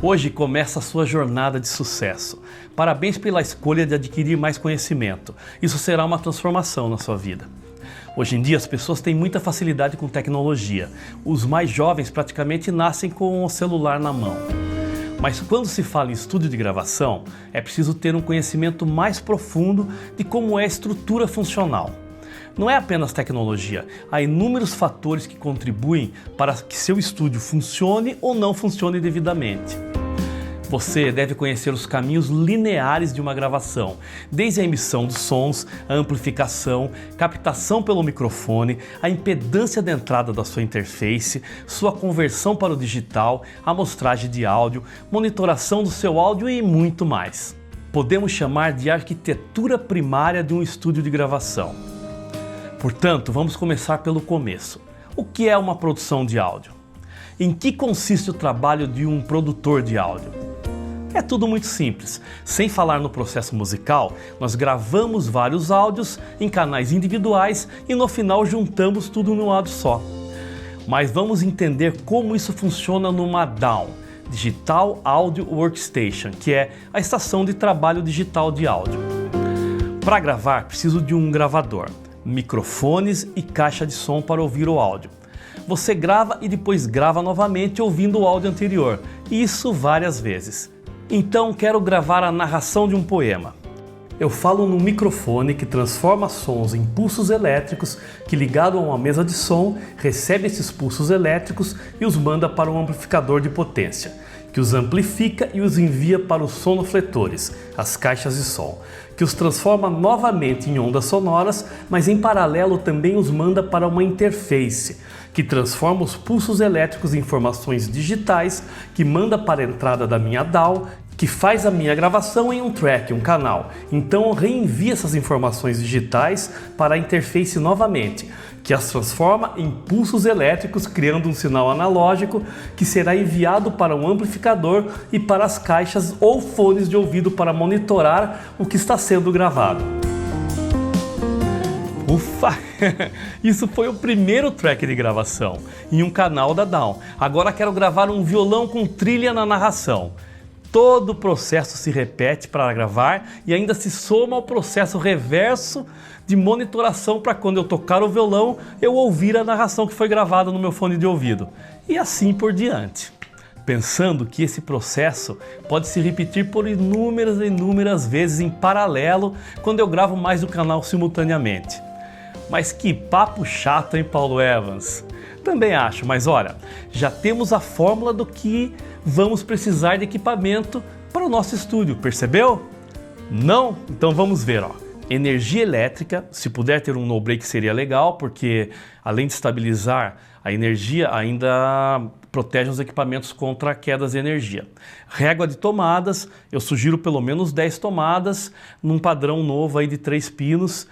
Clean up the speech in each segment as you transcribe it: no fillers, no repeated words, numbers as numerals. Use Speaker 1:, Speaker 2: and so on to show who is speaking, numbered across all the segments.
Speaker 1: Hoje começa a sua jornada de sucesso. Parabéns pela escolha de adquirir mais conhecimento. Isso será uma transformação na sua vida. Hoje em dia as pessoas têm muita facilidade com tecnologia. Os mais jovens praticamente nascem com o celular na mão. Mas quando se fala em estúdio de gravação, é preciso ter um conhecimento mais profundo de como é a estrutura funcional. Não é apenas tecnologia, há inúmeros fatores que contribuem para que seu estúdio funcione ou não funcione devidamente. Você deve conhecer os caminhos lineares de uma gravação, desde a emissão dos sons, a amplificação, captação pelo microfone, a impedância de entrada da sua interface, sua conversão para o digital, amostragem de áudio, monitoração do seu áudio e muito mais. Podemos chamar de arquitetura primária de um estúdio de gravação. Portanto, vamos começar pelo começo. O que é uma produção de áudio? Em que consiste o trabalho de um produtor de áudio? É tudo muito simples. Sem falar no processo musical, nós gravamos vários áudios em canais individuais e no final juntamos tudo num áudio só. Mas vamos entender como isso funciona numa DAW, Digital Audio Workstation, que é a estação de trabalho digital de áudio. Para gravar, preciso de um gravador, microfones e caixa de som para ouvir o áudio. Você grava e depois grava novamente ouvindo o áudio anterior, e isso várias vezes. Então quero gravar a narração de um poema. Eu falo num microfone que transforma sons em pulsos elétricos que, ligado a uma mesa de som, recebe esses pulsos elétricos e os manda para um amplificador de potência, que os amplifica e os envia para os sonofletores, as caixas de som, que os transforma novamente em ondas sonoras, mas em paralelo também os manda para uma interface, que transforma os pulsos elétricos em informações digitais, que manda para a entrada da minha DAW, que faz a minha gravação em um track, um canal. Então reenvia essas informações digitais para a interface novamente, que as transforma em pulsos elétricos, criando um sinal analógico que será enviado para um amplificador e para as caixas ou fones de ouvido para monitorar o que está sendo gravado. Ufa! Isso foi o primeiro track de gravação em um canal da DAW. Agora quero gravar um violão com trilha na narração. Todo o processo se repete para gravar e ainda se soma ao processo reverso de monitoração para quando eu tocar o violão eu ouvir a narração que foi gravada no meu fone de ouvido. E assim por diante. Pensando que esse processo pode se repetir por inúmeras vezes em paralelo quando eu gravo mais de um canal simultaneamente. Mas que papo chato, hein, Paulo Evans? Também acho, mas olha, já temos a fórmula do que vamos precisar de equipamento para o nosso estúdio, percebeu? Não? Então vamos ver, ó. Energia elétrica, se puder ter um no-break seria legal, porque além de estabilizar a energia, ainda protege os equipamentos contra quedas de energia. Régua de tomadas, eu sugiro pelo menos 10 tomadas, num padrão novo aí de 3 pinos.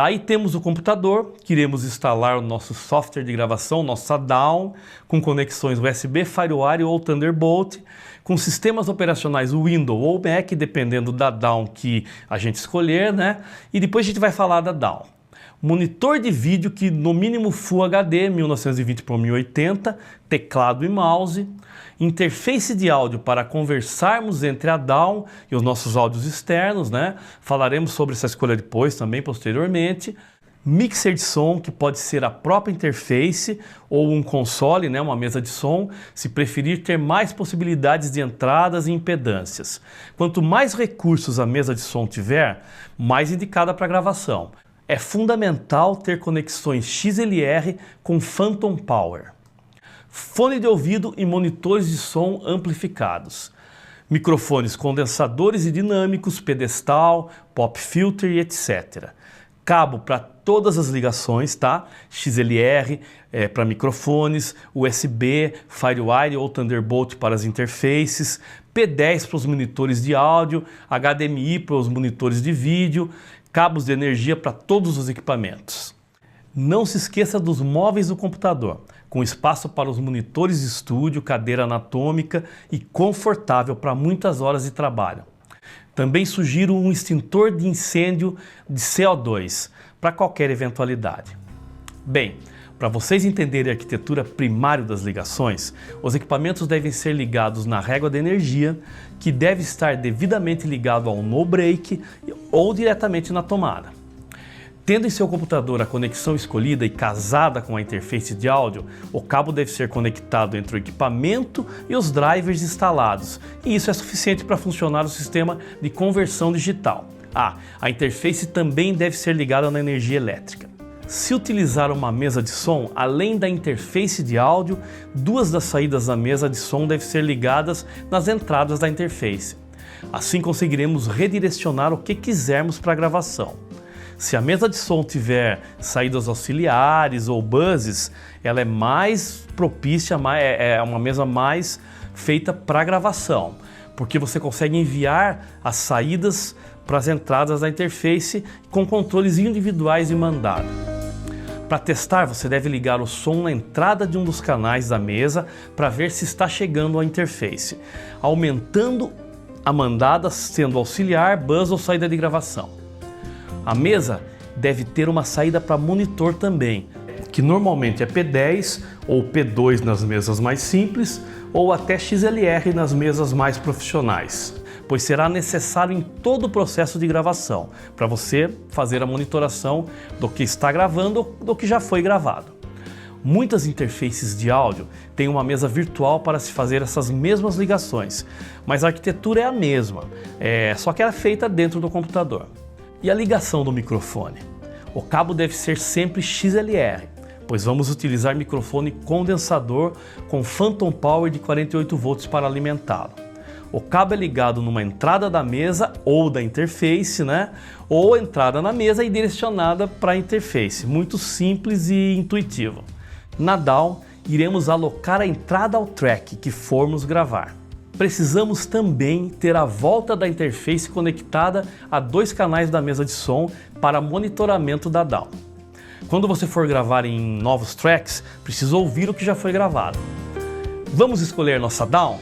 Speaker 1: Aí temos o computador, que iremos instalar o nosso software de gravação, nossa DAW, com conexões USB, FireWire ou Thunderbolt, com sistemas operacionais Windows ou Mac, dependendo da DAW que a gente escolher, né? E depois a gente vai falar da DAW. Monitor de vídeo que no mínimo Full HD, 1920 por 1080, teclado e mouse, interface de áudio para conversarmos entre a DAW e os nossos áudios externos, né? Falaremos sobre essa escolha depois também, posteriormente. Mixer de som, que pode ser a própria interface ou um console, né? Uma mesa de som, se preferir ter mais possibilidades de entradas e impedâncias. Quanto mais recursos a mesa de som tiver, mais indicada para gravação. É fundamental ter conexões XLR com Phantom Power. Fone de ouvido e monitores de som amplificados. Microfones condensadores e dinâmicos, pedestal, pop filter e etc. Cabo para todas as ligações, tá? XLR para microfones, USB, FireWire ou Thunderbolt para as interfaces, P10 para os monitores de áudio, HDMI para os monitores de vídeo, cabos de energia para todos os equipamentos. Não se esqueça dos móveis do computador, com espaço para os monitores de estúdio, cadeira anatômica e confortável para muitas horas de trabalho. Também sugiro um extintor de incêndio de CO2 para qualquer eventualidade. Bem, Para vocês entenderem a arquitetura primária das ligações, os equipamentos devem ser ligados na régua de energia, que deve estar devidamente ligado ao no-break ou diretamente na tomada. Tendo em seu computador a conexão escolhida e casada com a interface de áudio, o cabo deve ser conectado entre o equipamento e os drivers instalados, e isso é suficiente para funcionar o sistema de conversão digital. A interface também deve ser ligada na energia elétrica. Se utilizar uma mesa de som, além da interface de áudio, 2 das saídas da mesa de som devem ser ligadas nas entradas da interface. Assim conseguiremos redirecionar o que quisermos para a gravação. Se a mesa de som tiver saídas auxiliares ou buzzes, ela é mais propícia, é uma mesa mais feita para gravação, porque você consegue enviar as saídas para as entradas da interface com controles individuais de mandado. Para testar, você deve ligar o som na entrada de um dos canais da mesa para ver se está chegando à interface, aumentando a mandada sendo auxiliar, buzz ou saída de gravação. A mesa deve ter uma saída para monitor também, que normalmente é P10 ou P2 nas mesas mais simples ou até XLR nas mesas mais profissionais, pois será necessário em todo o processo de gravação, para você fazer a monitoração do que está gravando ou do que já foi gravado. Muitas interfaces de áudio têm uma mesa virtual para se fazer essas mesmas ligações, mas a arquitetura é a mesma, só que ela é feita dentro do computador. E a ligação do microfone? O cabo deve ser sempre XLR, pois vamos utilizar microfone condensador com Phantom Power de 48 volts para alimentá-lo. O cabo é ligado numa entrada da mesa ou da interface, ou entrada na mesa e direcionada para a interface. Muito simples e intuitivo. Na DAW, iremos alocar a entrada ao track que formos gravar. Precisamos também ter a volta da interface conectada a 2 canais da mesa de som para monitoramento da DAW. Quando você for gravar em novos tracks, precisa ouvir o que já foi gravado. Vamos escolher nossa DAW?